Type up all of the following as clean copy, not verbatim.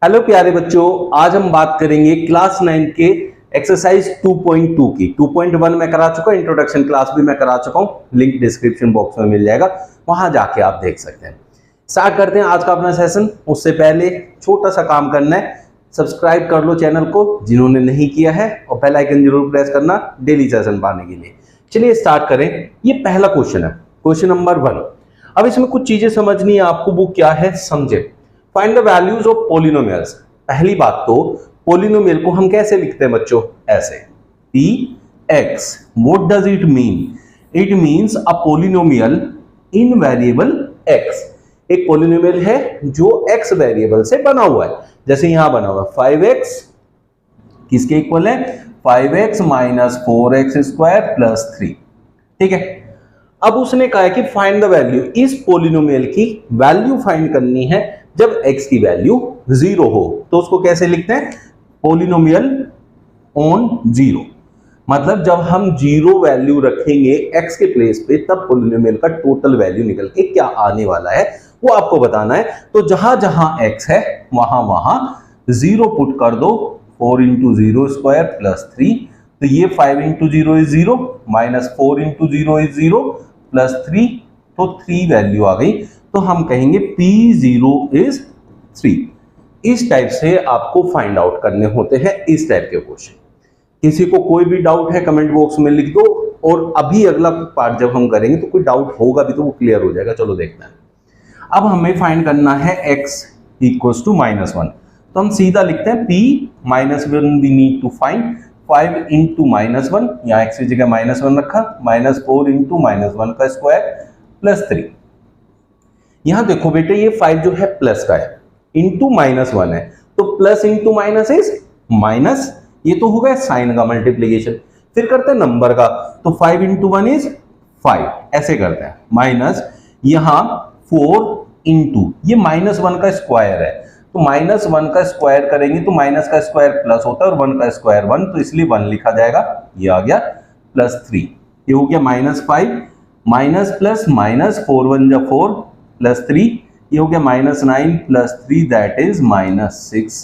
Hello प्यारे बच्चों, आज हम बात करेंगे क्लास 9 के एक्सरसाइज 2.2 की। 2.1 मैं करा चुका, इंट्रोडक्शन क्लास भी मैं करा चुका हूं, लिंक डिस्क्रिप्शन बॉक्स में मिल जाएगा, वहां जाके आप देख सकते हैं। स्टार्ट करते हैं आज का अपना सेशन। उससे पहले छोटा सा काम करना है, सब्सक्राइब कर लो चैनल को जिन्होंने नहीं किया है, और बेल आइकन जरूर प्रेस करना डेली सेशन पाने के लिए। चलिए स्टार्ट करें। ये पहला क्वेश्चन है, क्वेश्चन नंबर 1। अब इसमें कुछ चीजें समझनी है आपको, वो क्या है समझे। Find the values of polynomials. पहली बात तो पॉलिनोमियल को हम कैसे लिखते हैं बच्चों, ऐसे px। What does it mean? It means a polynomial in variable x। एक पॉलिनोमियल है जो x वेरिएबल से बना हुआ है, जैसे यहां बना हुआ है 5x किसके इक्वल है, 5x minus 4x square plus 3। ठीक है, अब उसने कहा है कि फाइंड द वैल्यू, इस पॉलिनोमियल की वैल्यू फाइंड करनी है जब x की वैल्यू 0 हो। तो उसको कैसे लिखते हैं, पॉलिनोमियल ऑन 0। मतलब जब हम 0 वैल्यू रखेंगे x के प्लेस पे, तब पॉलिनोमियल का टोटल वैल्यू निकल के क्या आने वाला है वो आपको बताना है। तो जहां जहां x है वहां वहां 0 पुट कर दो। 4 इंटू 0 स्क्वायर प्लस 3, तो ये 5 into 0 is 0, minus 4 into 0 is 0 plus 3, तो 3 वैल्यू आ गई। तो हम कहेंगे P0 इज 3। इस टाइप से आपको फाइंड आउट करने होते हैं इस टाइप के क्वेश्चन। किसी को कोई भी डाउट है कमेंट बॉक्स में लिख दो, और अभी अगला पार्ट जब हम करेंगे तो कोई डाउट होगा भी तो वो क्लियर हो जाएगा। चलो देखते हैं। अब हमें फाइंड करना है x इक्वल्स टू -1, तो हम सीधा लिखते हैं P -1 we need to find 5 into -1, यहाँ x की जगह -1 रखा, -4 इंटू -1 का स्क्वायर प्लस 3। यहां देखो बेटे, ये 5 जो है प्लस का है, इंटू -1 है, तो plus into minus is minus, ये तो हो गया साइन का मल्टीप्लीकेशन। फिर करते हैं नंबर का, तो 5 इंटू 1 इज 5, ऐसे करते हैं, माइनस यहां 4 इंटू ये -1 का स्क्वायर है, तो -1 का स्क्वायर करेंगे तो माइनस का स्क्वायर प्लस होता है और 1 का स्क्वायर 1, तो इसलिए 1 लिखा जाएगा। ये आ गया प्लस 3, ये हो गया -5, माइनस प्लस माइनस 4 1 जा 4 प्लस 3, ये हो गया -9 प्लस 3 दैट इज -6।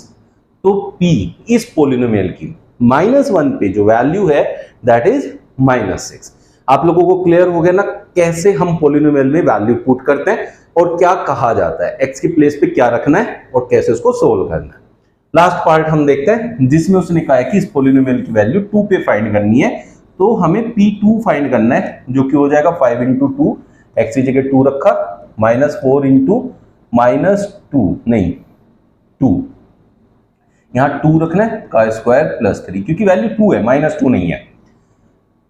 तो P इस पॉलिनोमियल की -1 पे जो वैल्यू है दैट इज -6। आप लोगों को क्लियर हो गया ना कैसे हम पॉलिनोमियल में वैल्यू पुट करते हैं और क्या कहा जाता है, x की प्लेस पे क्या रखना है और कैसे उसको सोल्व करना है। लास्ट पार्ट हम देखते हैं जिसमें उसने कहा है कि इस पॉलिनोमियल की वैल्यू 2 पे फाइंड करनी है। तो हमें P2 फाइंड करना है, जो कि हो जाएगा 5 इंटू 2, एक्स की जगह 2 रखा, -4 इंटू -2 नहीं 2, यहां 2 रखना है का स्क्वायर प्लस 3, क्योंकि वैल्यू 2 है, -2 नहीं है।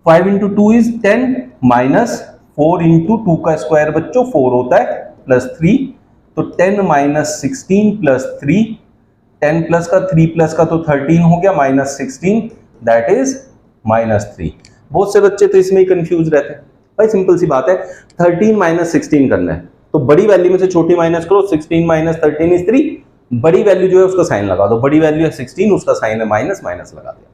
5 इंटू 2 इज 10, -4 इंटू 2 का स्क्वायर बच्चों 4 होता है प्लस 3, तो 10 माइनस 16 प्लस 3, 10 प्लस का 3 प्लस का तो 13 हो गया, -16 दैट इज -3। बहुत से बच्चे तो इसमें ही कंफ्यूज रहते हैं। भाई सिंपल सी बात है, 13 माइनस 16 करना है, तो बड़ी वैल्यू में से छोटी माइनस करो, 16 माइनस 13 इज 3, बड़ी वैल्यू जो है उसका साइन लगा दो, बड़ी वैल्यू है 16, उसका साइन है माइनस, माइनस लगा दिया।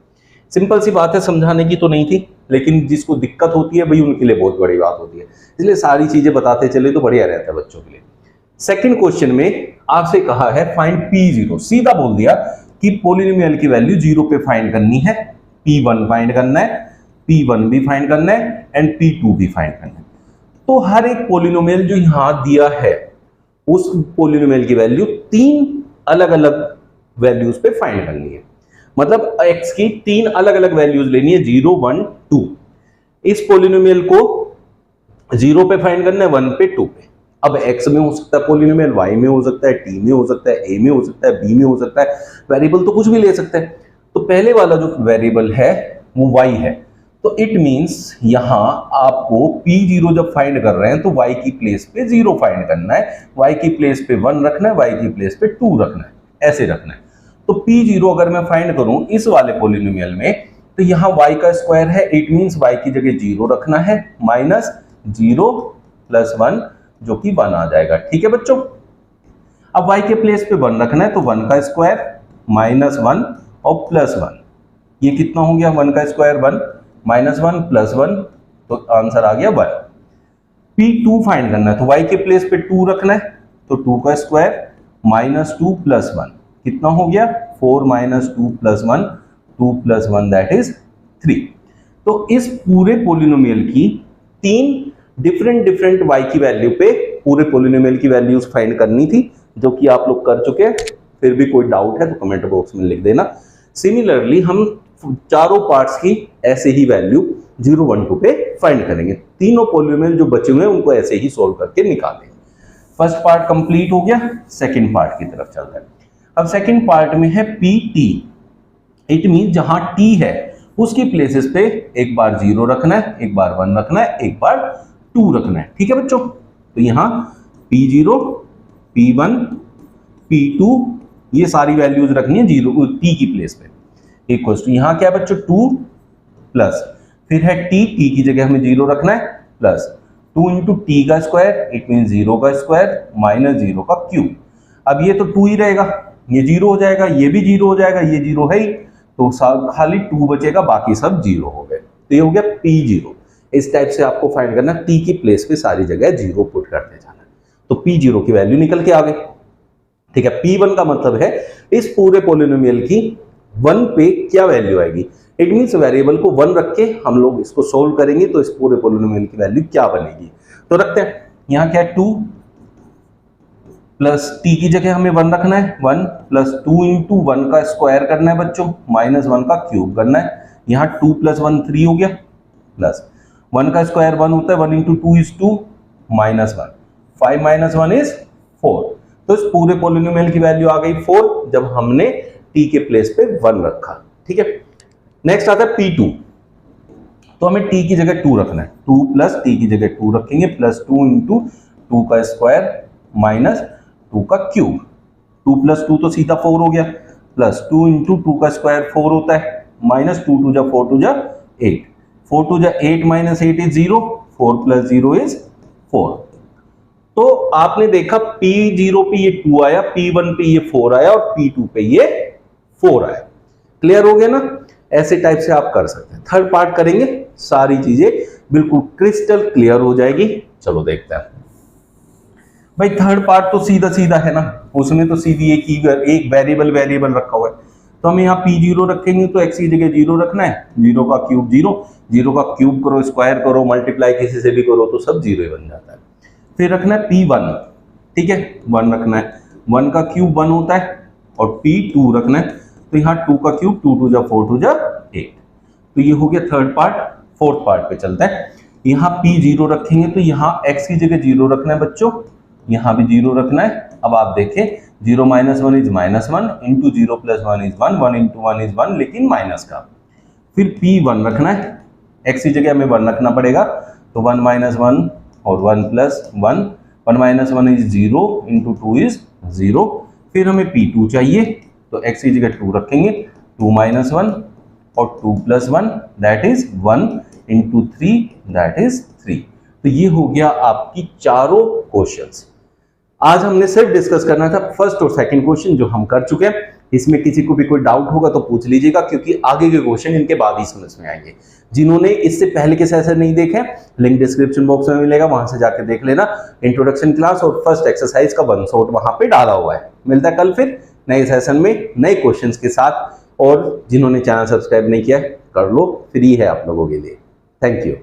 सिंपल सी बात है, समझाने की तो नहीं थी, लेकिन जिसको दिक्कत होती है भाई उनके लिए बहुत बड़ी बात होती है, इसलिए सारी चीजें बताते चले तो बढ़िया रहता है बच्चों के लिए। सेकंड क्वेश्चन में आपसे कहा है फाइंड P0, सीधा बोल दिया कि पॉलिनोमियल की वैल्यू 0 पे फाइंड करनी है, P1 फाइंड करना है, P1 भी फाइंड करना है एंड P2 भी फाइंड करना है। तो हर एक पॉलिनोमियल जो यहां दिया है उस पॉलिनोमियल की वैल्यू 3 अलग अलग वैल्यूज पे फाइंड करनी है। मतलब x की 3 अलग अलग वैल्यूज लेनी है, 0 1 2। इस पॉलिनोमियल को 0 पे फाइंड करना है, 1 पे 2 पे। अब x में हो सकता है पॉलिनोमियल, y में हो सकता है, t में हो सकता है, a में हो सकता है, b में हो सकता है, वेरिएबल तो कुछ भी ले सकते हैं। तो पहले वाला जो वेरिएबल है वो y है, तो इट मींस यहां आपको P0 जब फाइंड कर रहे हैं तो y की प्लेस पे 0 फाइंड करना है, y की प्लेस पे 1 रखना है, y की प्लेस पे 2 रखना है, ऐसे रखना है। तो P0 अगर मैं फाइंड करूं इस वाले पॉलिनोमियल में, तो यहां y का स्क्वायर है, इट मींस y की जगह 0 रखना है, माइनस 0 प्लस 1 जो कि 1 आ जाएगा। ठीक है बच्चों, अब y के प्लेस पे 1 रखना है, तो 1 का स्क्वायर -1 और प्लस 1, ये कितना हो गया, 1 का स्क्वायर 1, -1 प्लस 1, तो आंसर आ गया 1। P2 फाइंड करना है, तो y के प्लेस पे 2 रखना है, तो 2 का स्क्वायर -2 प्लस 1 कितना हो गया 4 minus 2 plus 1, 2 plus 1 that is 3। तो इस पूरे पोलिनोमियल की तीन डिफरेंट y की वैल्यू पे पूरे पोलिनोमियल की वैल्यूज फाइंड करनी थी, जो कि आप लोग कर चुके हैं। फिर भी कोई डाउट है तो कमेंट बॉक्स में लिख देना। सिमिलरली हम चारों पार्ट्स की ऐसे ही वैल्यू 0, 1, 2 पे फाइंड करेंगे। तीनों पोलिनोमियल जो बचे हुए हैं उनको ऐसे ही सोल्व करके निकालेंगे। फर्स्ट पार्ट कंप्लीट हो गया, सेकंड पार्ट की तरफ चलते हैं। अब सेकंड पार्ट में है पी टी। इट मीन जहां टी है उसकी प्लेसेस पे एक बार 0 रखना है, एक बार 1 रखना है, एक बार 2 रखना है। ठीक है बच्चों, तो यहां P0, P1, P2 ये सारी वैल्यूज रखनी है 0 टी की प्लेस पे। इक्वल्स टू यहां क्या है बच्चों 2 प्लस फिर है टी की जगह हमें 0 रखना है प्लस 2 इंटू टी का स्क्वायर इट मीन 0 का स्क्वायर माइनस 0 का क्यूब। अब ये तो 2 ही रहेगा, ये 0 हो जाएगा, ये भी 0 हो जाएगा, ये 0 है ही, तो खाली 2 बचेगा, बाकी सब 0 हो गए। तो ये हो गया P0। इस टाइप से आपको फाइंड करना, टी की प्लेस पे सारी जगह 0 पुट करते जाना। तो P0 की वैल्यू निकल के आ गई। ठीक है, P1 का मतलब है इस पूरे पोलिनोमियल की 1 पे क्या वैल्यू आएगी। इट मीन्स वेरिएबल को 1 रख के हम लोग इसको सोल्व करेंगे तो इस पूरे पोलिनोमियल की वैल्यू क्या बनेगी। तो रखते हैं, यहां क्या है 2 प्लस टी की जगह हमें 1 रखना है, 1 प्लस 2 इंटू 1 का स्क्वायर करना है बच्चों, माइनस 1 का क्यूब करना है। यहां 2 प्लस 1 3 हो गया, प्लस 1 का स्क्वायर 1 होता है, 1 into 2 is 2 minus 1, 5 minus 1 is 4। तो इस पूरे पोलिनोमियल की वैल्यू आ गई 4 जब हमने टी के प्लेस पे 1 रखा। ठीक है, नेक्स्ट आता है P2। तो हमें टी की जगह 2 रखना है, 2 प्लस टी की जगह 2 रखेंगे प्लस 2 इंटू 2 का स्क्वायर माइनस 2 का क्यूब। 2 प्लस 2 तो सीधा 4 हो गया, प्लस 2 इंटू 2 का स्क्वायर 4 होता है, माइनस 2 2 जा 4 2 जा 8, 4 2 जा 8 माइनस 8 इज 0, 4 प्लस 0 इज 4। तो आपने देखा P0 पे ये 2 आया, P1 पे ये 4 आया और P2 पे ये 4 आया। क्लियर हो गया ना। ऐसे टाइप से आप कर सकते हैं। थर्ड पार्ट करेंगे, सारी चीजें बिल्कुल क्रिस्टल क्लियर हो जाएगी। चलो देखते हैं भाई। थर्ड पार्ट तो सीधा सीधा है ना, उसमें तो सीधी एक वेरिएबल रखा हुआ है। तो हम यहाँ P0 रखेंगे तो x की जगह 0 रखना है, 0 का क्यूब 0, 0 का क्यूब करो, स्क्वायर करो, मल्टीप्लाई किसी से भी करो तो सब 0 ही बन जाता है। फिर रखना है P1, ठीक है 1 रखना है, 1 का क्यूब 1 होता है, और P2 रखना है, तो यहाँ 2 का क्यूब 2 2 जा 4 2 जा 8। तो ये हो गया थर्ड पार्ट। फोर्थ पार्ट पे चलता है। यहाँ P0 रखेंगे तो यहाँ x की जगह 0 रखना है बच्चों, यहाँ भी 0 रखना है। अब आप देखें 0 minus 1 is minus 1 into 0 plus 1 is 1, 1 into 1 is 1, लेकिन माइनस का। फिर P1 रखना है, x की जगह हमें 1 रखना पड़ेगा, तो 1 माइनस 1 और 1 plus 1, 1 minus 1 is 0 into 2 is 0। फिर हमें P2 चाहिए, तो x की जगह 2 रखेंगे, 2 माइनस 1 और 2 plus 1 that is 1 into 3 that is 3। तो ये हो गया आपकी चारों क्वेश्चंस। आज हमने सिर्फ डिस्कस करना था फर्स्ट और सेकंड क्वेश्चन जो हम कर चुके हैं। इसमें किसी को भी कोई डाउट होगा तो पूछ लीजिएगा, क्योंकि आगे के क्वेश्चन इनके बाद ही समझ में आएंगे। जिन्होंने इससे पहले के सेशन नहीं देखे, लिंक डिस्क्रिप्शन बॉक्स में मिलेगा, वहां से जाकर देख लेना। इंट्रोडक्शन क्लास और फर्स्ट एक्सरसाइज का 1 शॉट वहां पे डाला हुआ है। मिलता है कल फिर नए सेशन में नए क्वेश्चंस के साथ। और जिन्होंने चैनल सब्सक्राइब नहीं किया कर लो, फ्री है आप लोगों के लिए। Thank you.